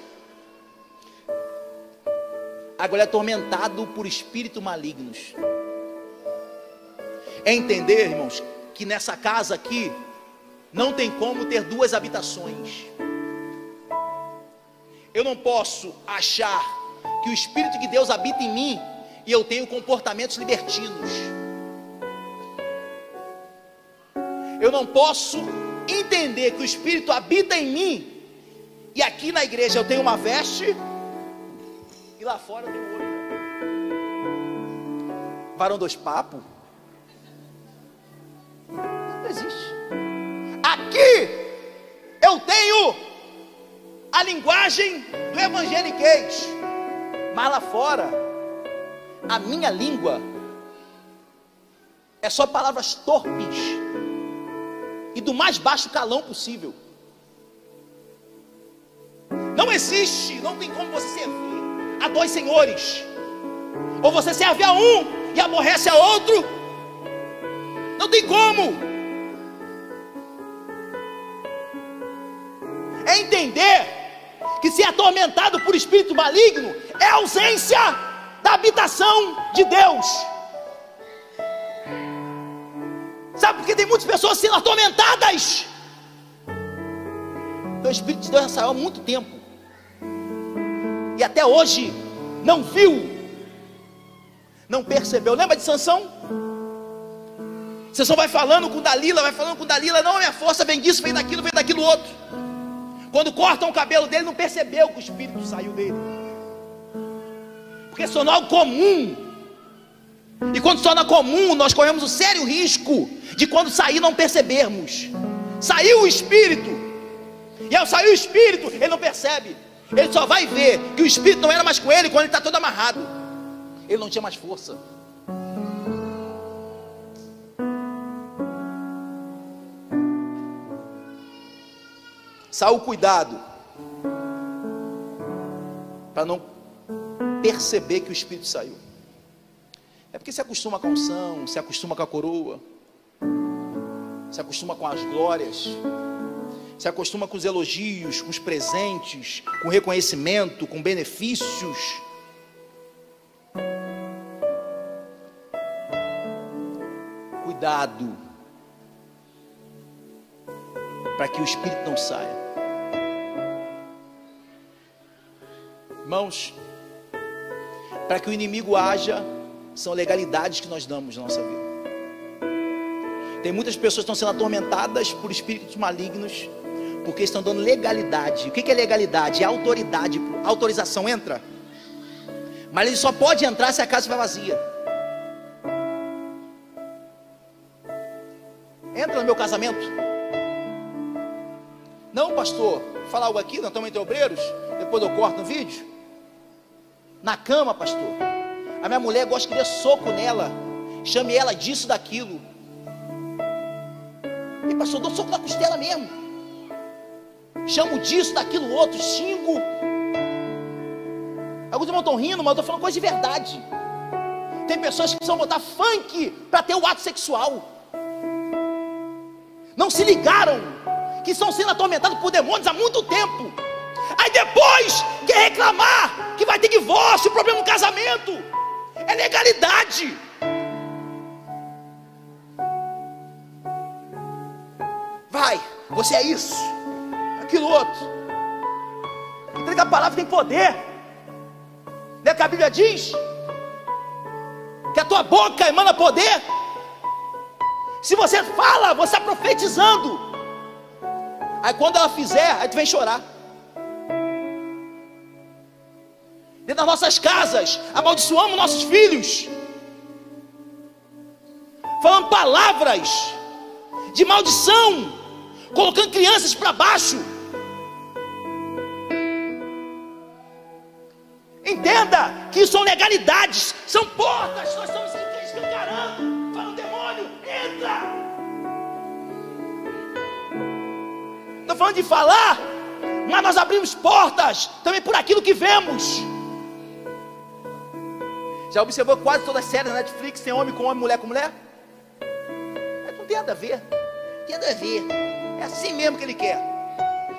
Agora é atormentado por espíritos malignos. É entender, irmãos, que nessa casa aqui não tem como ter duas habitações. Eu não posso achar que o Espírito de Deus habita em mim e eu tenho comportamentos libertinos. Eu não posso entender que o Espírito habita em mim e aqui na igreja eu tenho uma veste e lá fora eu tenho outra. Varão dois papos? Não existe. Aqui eu tenho a linguagem do evangeliquez, mas lá fora a minha língua é só palavras torpes e do mais baixo calão possível. Não existe, não tem como você servir a dois senhores. Ou você serve a um e aborrece a outro. Não tem como. É entender que ser atormentado por espírito maligno é a ausência da habitação de Deus. Sabe por que tem muitas pessoas sendo atormentadas? Porque o Espírito de Deus já saiu há muito tempo e até hoje não viu, não percebeu. Lembra de Sansão? Sansão vai falando com Dalila, não, minha força vem disso, vem daquilo outro. Quando cortam o cabelo dele, não percebeu que o Espírito saiu dele, porque se tornou algo comum. E quando se torna comum, nós corremos o sério risco de quando sair não percebermos. Saiu o Espírito, e ao sair o Espírito, ele não percebe. Ele só vai ver que o Espírito não era mais com ele quando ele está todo amarrado. Ele não tinha mais força. Saul, cuidado para não perceber que o Espírito saiu. É porque se acostuma com a unção, se acostuma com a coroa, se acostuma com as glórias, se acostuma com os elogios, com os presentes, com reconhecimento, com benefícios. Cuidado, para que o espírito não saia. Irmãos, para que o inimigo haja, são legalidades que nós damos na nossa vida. Tem muitas pessoas que estão sendo atormentadas por espíritos malignos, porque estão dando legalidade. O que é legalidade? É autoridade. Autorização, entra. Mas ele só pode entrar se a casa estiver vazia. Entra no meu casamento. Não, pastor, vou falar algo aqui, nós estamos entre obreiros, depois eu corto no vídeo. Na cama, pastor, a minha mulher gosta de dar soco nela, chame ela disso, daquilo. E pastor, eu dou soco na costela mesmo, chamo disso, daquilo, outro, xingo. Alguns irmãos estão rindo, mas eu estou falando coisa de verdade. Tem pessoas que precisam botar funk para ter o ato sexual. Não se ligaram que estão sendo atormentados por demônios há muito tempo. Aí depois quer reclamar que vai ter divórcio, problema no casamento. É legalidade. Vai, você é isso, aquilo outro. Entrega a palavra, tem poder. Não é o que a Bíblia diz? Que a tua boca emana poder. Se você fala, você está profetizando. Aí quando ela fizer, aí tu vem chorar. Dentro das nossas casas, amaldiçoamos nossos filhos, falando palavras de maldição, colocando crianças para baixo. Entenda que isso são legalidades, são portas, nós estamos escancarando para o demônio, entra. Estou falando de falar, mas nós abrimos portas também por aquilo que vemos. Já observou quase todas as séries na Netflix tem homem com homem, mulher com mulher? Não tem nada a ver. Tem nada a ver. É assim mesmo que ele quer.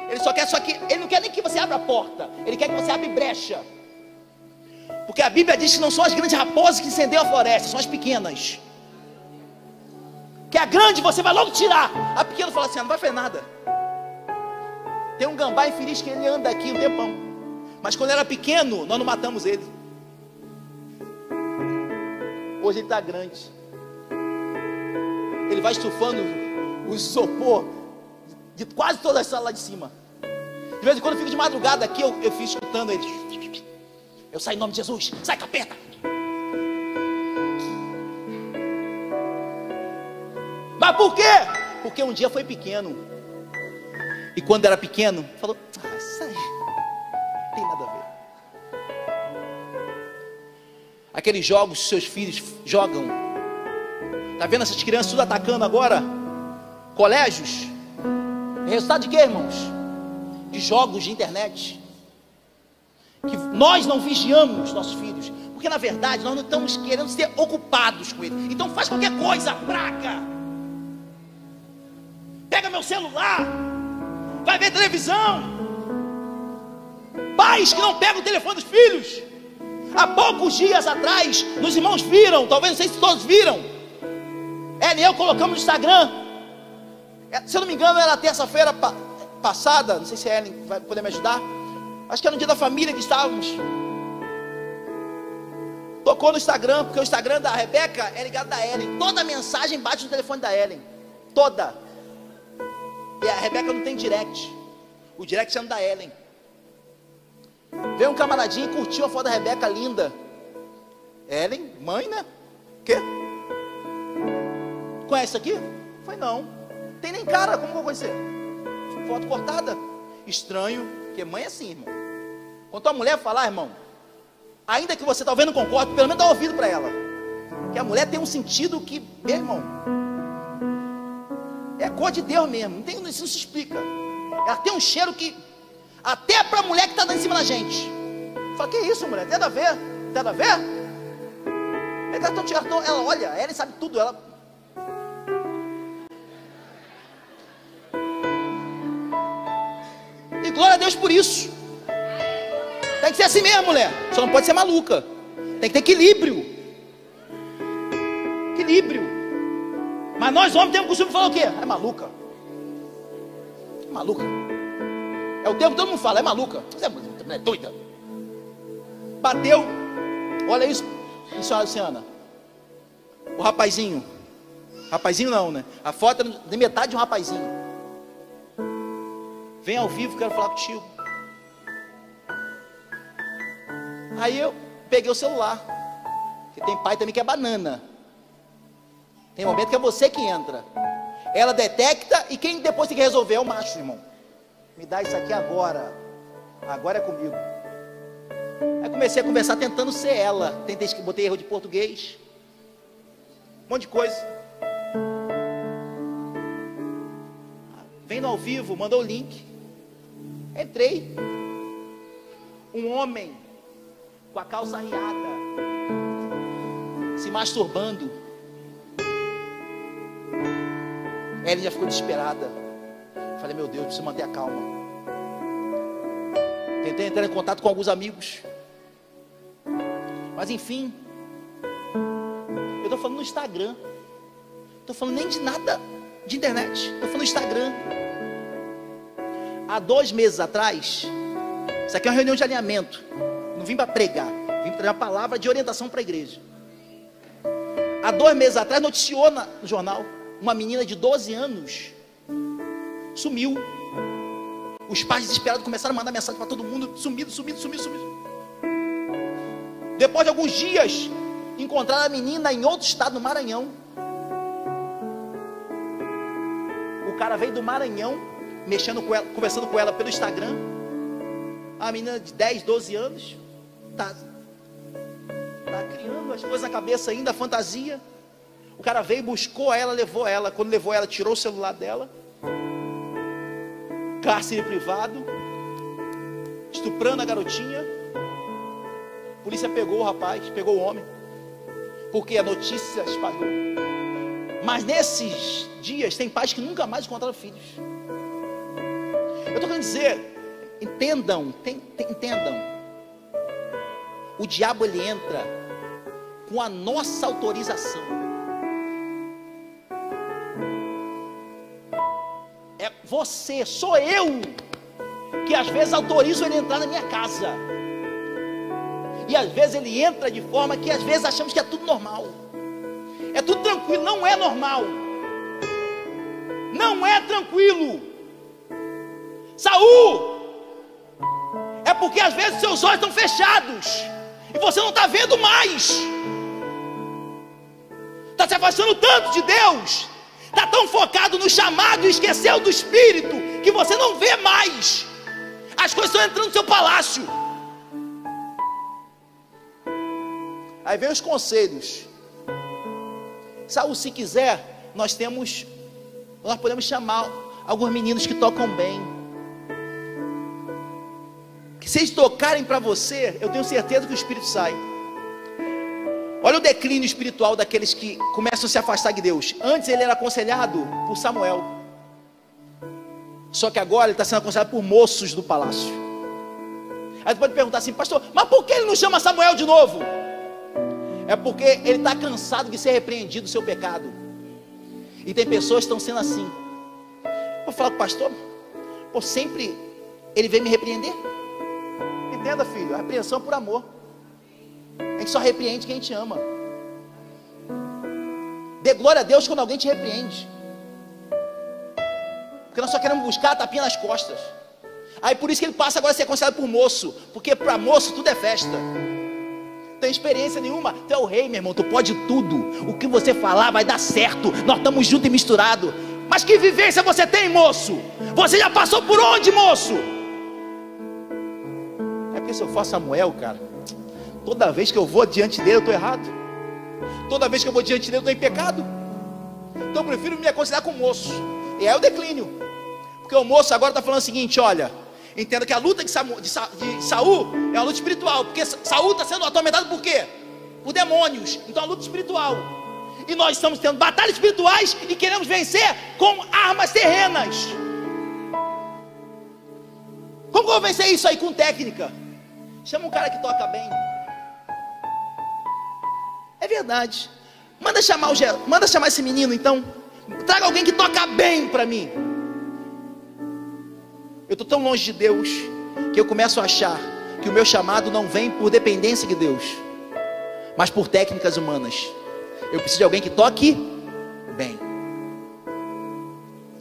Ele só quer, ele não quer nem que você abra a porta. Ele quer que você abra brecha. Porque a Bíblia diz que não são as grandes raposas que incendeiam a floresta, são as pequenas. Que a grande você vai logo tirar. A pequena fala assim, não vai fazer nada. Tem um gambá infeliz que ele anda aqui um tempão. Mas quando era pequeno, nós não matamos ele. Hoje ele está grande. Ele vai estufando o isopor de quase toda a sala lá de cima. De vez em quando eu fico de madrugada aqui, eu fico escutando ele. Eu saio em nome de Jesus, sai capeta. Mas por quê? Porque um dia foi pequeno. E quando era pequeno, falou, isso aí não tem nada a ver. Aqueles jogos que seus filhos jogam. Está vendo essas crianças tudo atacando agora? Colégios. É resultado de quê, irmãos? De jogos de internet. Que nós não vigiamos nossos filhos. Porque na verdade nós não estamos querendo ser ocupados com eles. Então faz qualquer coisa, praga. Pega meu celular. Vai ver televisão. Pais que não pegam o telefone dos filhos. Há poucos dias atrás, nos irmãos viram, talvez não sei se todos viram. Ela e eu colocamos no Instagram. Se eu não me engano, era terça-feira passada. Não sei se a Ellen vai poder me ajudar. Acho que era no dia da família que estávamos. Tocou no Instagram, porque o Instagram da Rebeca é ligado da Ellen. Toda mensagem bate no telefone da Ellen. Toda. E a Rebeca não tem direct. O direct é no da Ellen. Veio um camaradinho e curtiu a foto da Rebeca, linda. Ellen, mãe, né? Quê? Conhece isso aqui? Foi não. Tem nem cara, como que eu vou conhecer? Foto cortada. Estranho, porque mãe é assim, irmão. Quando tua mulher falar, irmão, ainda que você talvez não concorde, pelo menos dá ouvido para ela. Que a mulher tem um sentido que, meu irmão, é cor de Deus mesmo. Isso não se explica. Ela tem um cheiro que até para a mulher que está dando em cima da gente. Fala, que isso, mulher? Tem nada a ver? Tem nada a ver? Ela olha, ela sabe tudo. Ela glória a Deus por isso. Tem que ser assim mesmo, mulher. Só não pode ser maluca. Tem que ter equilíbrio. Equilíbrio. Mas nós homens temos o costume de falar o quê? É maluca. É maluca. É o termo que todo mundo fala, é maluca. Você é doida. Bateu. Olha isso, senhora Luciana. O rapazinho. Rapazinho não, né? A foto é de metade de um rapazinho. Vem ao vivo, quero falar contigo. Aí eu peguei o celular. Porque tem pai também que é banana. Tem momento que é você que entra. Ela detecta e quem depois tem que resolver é o macho, irmão. Me dá isso aqui agora. Agora é comigo. Aí comecei a conversar tentando ser ela. Botei erro de português. Um monte de coisa. Vem no ao vivo, mandou o link. Entrei. Um homem com a calça arriada, se masturbando. Ela já ficou desesperada. Falei, meu Deus, preciso manter a calma. Tentei entrar em contato com alguns amigos. Mas enfim, eu estou falando no Instagram. Estou falando nem de nada de internet. Estou falando no Instagram. Há 2 meses atrás, isso aqui é uma reunião de alinhamento. Não vim para pregar, vim para dar uma palavra de orientação para a igreja. Há 2 meses atrás, noticiou no jornal, uma menina de 12 anos sumiu. Os pais desesperados começaram a mandar mensagem para todo mundo: sumido. Depois de alguns dias, encontraram a menina em outro estado, no Maranhão. O cara veio do Maranhão, mexendo com ela, conversando com ela pelo Instagram. A menina de 10, 12 anos tá criando as coisas na cabeça ainda, a fantasia. O cara veio, buscou ela, levou ela. Quando levou ela, tirou o celular dela. Cárcere privado, estuprando a garotinha. A polícia pegou o rapaz, pegou o homem, porque a notícia espalhou. Mas nesses dias tem pais que nunca mais encontraram filhos. Eu estou querendo dizer, entendam. O diabo, ele entra com a nossa autorização. É você, sou eu, que às vezes autorizo ele a entrar na minha casa. E às vezes ele entra de forma que às vezes achamos que é tudo normal. É tudo tranquilo, não é normal. Não é tranquilo. Saul, é porque às vezes seus olhos estão fechados e você não está vendo mais. Está se afastando tanto de Deus, está tão focado no chamado e esqueceu do Espírito, que você não vê mais. As coisas estão entrando no seu palácio. Aí vem os conselhos. Saul, se quiser, nós podemos chamar alguns meninos que tocam bem. Que se eles tocarem para você, eu tenho certeza que o Espírito sai. Olha o declínio espiritual daqueles que começam a se afastar de Deus. Antes ele era aconselhado por Samuel. Só que agora ele está sendo aconselhado por moços do palácio. Aí você pode perguntar assim: pastor, mas por que ele não chama Samuel de novo? É porque ele está cansado de ser repreendido do seu pecado. E tem pessoas que estão sendo assim. Eu falo com o pastor: pô, sempre ele vem me repreender. Entenda, filho, a repreensão é por amor. A gente só repreende quem a gente ama. Dê glória a Deus quando alguém te repreende. Porque nós só queremos buscar a tapinha nas costas. Aí por isso que ele passa agora a ser aconselhado por moço. Porque para moço tudo é festa. Não tem experiência nenhuma. Tu é o rei, meu irmão, tu pode tudo. O que você falar vai dar certo. Nós estamos juntos e misturados. Mas que vivência você tem, moço? Você já passou por onde, moço? É porque se eu for Samuel, cara, toda vez que eu vou diante dele eu estou errado. Toda vez que eu vou diante dele eu estou em pecado. Então eu prefiro me aconselhar com o moço. E aí é o declínio. Porque o moço agora está falando o seguinte: olha, entenda que a luta de Saul é uma luta espiritual. Porque Saul está sendo atormentado por quê? Por demônios. Então é uma luta espiritual. E nós estamos tendo batalhas espirituais e queremos vencer com armas terrenas. vou vencer isso aí com técnica. Chama um cara que toca bem. É verdade. Manda chamar esse menino então. Traga alguém que toca bem para mim. Eu estou tão longe de Deus que eu começo a achar que o meu chamado não vem por dependência de Deus, mas por técnicas humanas. Eu preciso de alguém que toque bem.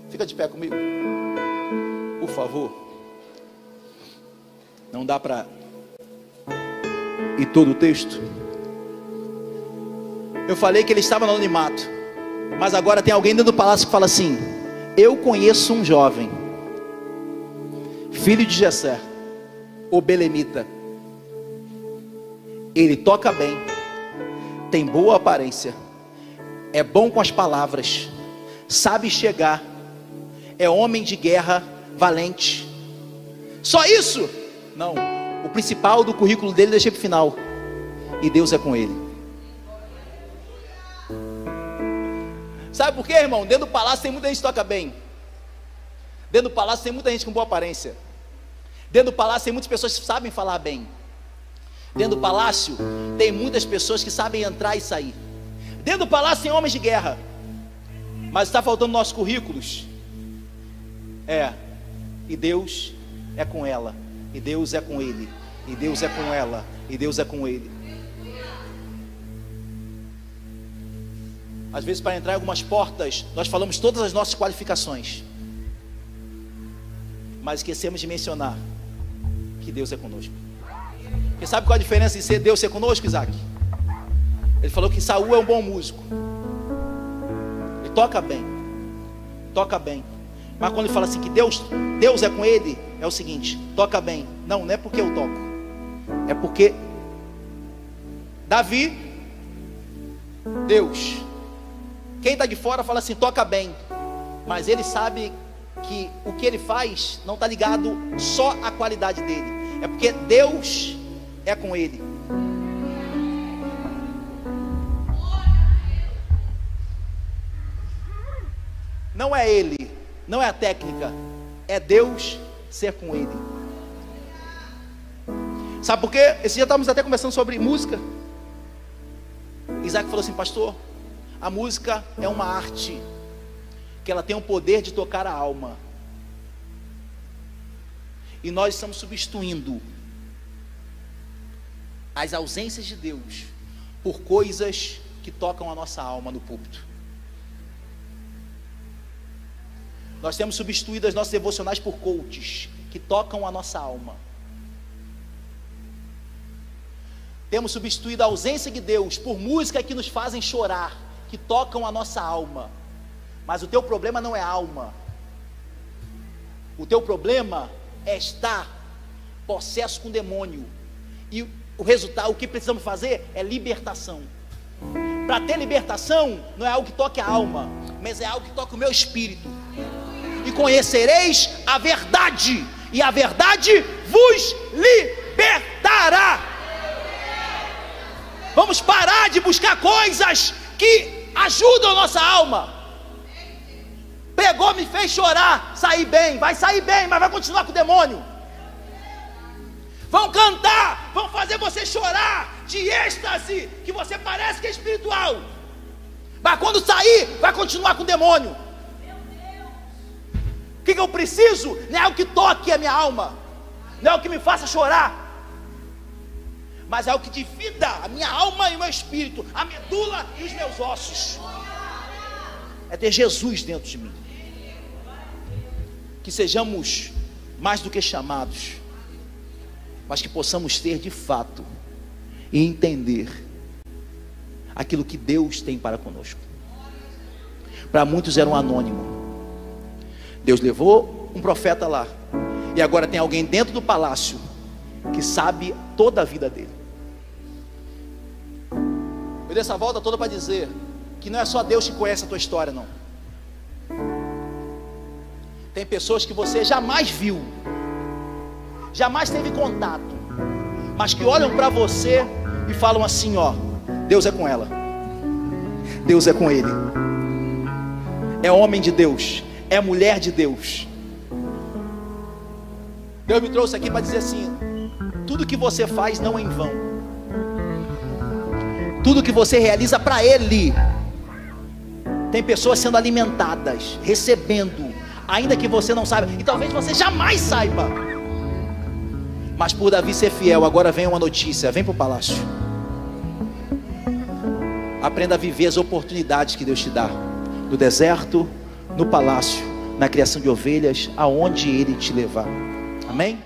Fica de pé comigo, por favor. Não dá para ir todo o texto. Eu falei que ele estava no anonimato, mas agora tem alguém dentro do palácio que fala assim: eu conheço um jovem, filho de Jessé, o belemita. Ele toca bem, tem boa aparência, é bom com as palavras, sabe chegar, é homem de guerra, valente. Só isso? Não, o principal do currículo dele deixei para o final. E Deus é com ele. Sabe por quê, irmão? Dentro do palácio tem muita gente que toca bem. Dentro do palácio tem muita gente com boa aparência. Dentro do palácio tem muitas pessoas que sabem falar bem. Dentro do palácio tem muitas pessoas que sabem entrar e sair. Dentro do palácio tem homens de guerra. Mas está faltando nossos currículos. E Deus é com ela, e Deus é com ele, e Deus é com ela, e Deus é com ele. Às vezes, para entrar em algumas portas, nós falamos todas as nossas qualificações, mas esquecemos de mencionar que Deus é conosco. Porque sabe qual a diferença de Deus ser conosco, Isaac? Ele falou que Saul é um bom músico, ele toca bem, mas quando ele fala assim que Deus é com ele, é o seguinte: toca bem. Não é porque eu toco, é porque Davi, Deus. Quem está de fora fala assim, toca bem, mas ele sabe que o que ele faz não está ligado só à qualidade dele, é porque Deus é com ele. Não é ele, não é a técnica, é Deus ser com ele. Sabe por quê? Esse dia estávamos até conversando sobre música. Isaac falou assim: pastor, a música é uma arte que ela tem o poder de tocar a alma, e nós estamos substituindo as ausências de Deus por coisas que tocam a nossa alma no púlpito. Nós temos substituído as nossas devocionais por coaches que tocam a nossa alma. Temos substituído a ausência de Deus por música que nos fazem chorar, que tocam a nossa alma. Mas o teu problema não é alma. O teu problema é estar possesso com demônio. E o resultado, o que precisamos fazer é libertação. Para ter libertação, não é algo que toque a alma, mas é algo que toque o meu espírito. E conhecereis a verdade, e a verdade vos libertará. Vamos parar de buscar coisas que ajudam a nossa alma. Pregou, me fez chorar, saí bem, vai sair bem, mas vai continuar com o demônio. Vão cantar, vão fazer você chorar de êxtase, que você parece que é espiritual, mas quando sair, vai continuar com o demônio. O que eu preciso? Não é o que toque a minha alma, não é o que me faça chorar, mas é o que divida a minha alma e o meu espírito, a medula e os meus ossos. É ter Jesus dentro de mim. Que sejamos mais do que chamados, mas que possamos ter de fato e entender aquilo que Deus tem para conosco. Para muitos era um anônimo. Deus levou um profeta lá, e agora tem alguém dentro do palácio que sabe toda a vida dele. Eu dei essa volta toda para dizer que não é só Deus que conhece a tua história, não. Tem pessoas que você jamais viu, jamais teve contato, mas que olham para você e falam assim: ó, Deus é com ela, Deus é com ele, é homem de Deus, é mulher de Deus. Deus me trouxe aqui para dizer assim: tudo que você faz não é em vão. Tudo que você realiza para Ele. Tem pessoas sendo alimentadas, recebendo, ainda que você não saiba, e talvez você jamais saiba. Mas por Davi ser fiel, agora vem uma notícia: vem para o palácio. Aprenda a viver as oportunidades que Deus te dá, no deserto, no palácio, na criação de ovelhas, aonde Ele te levar. Amém?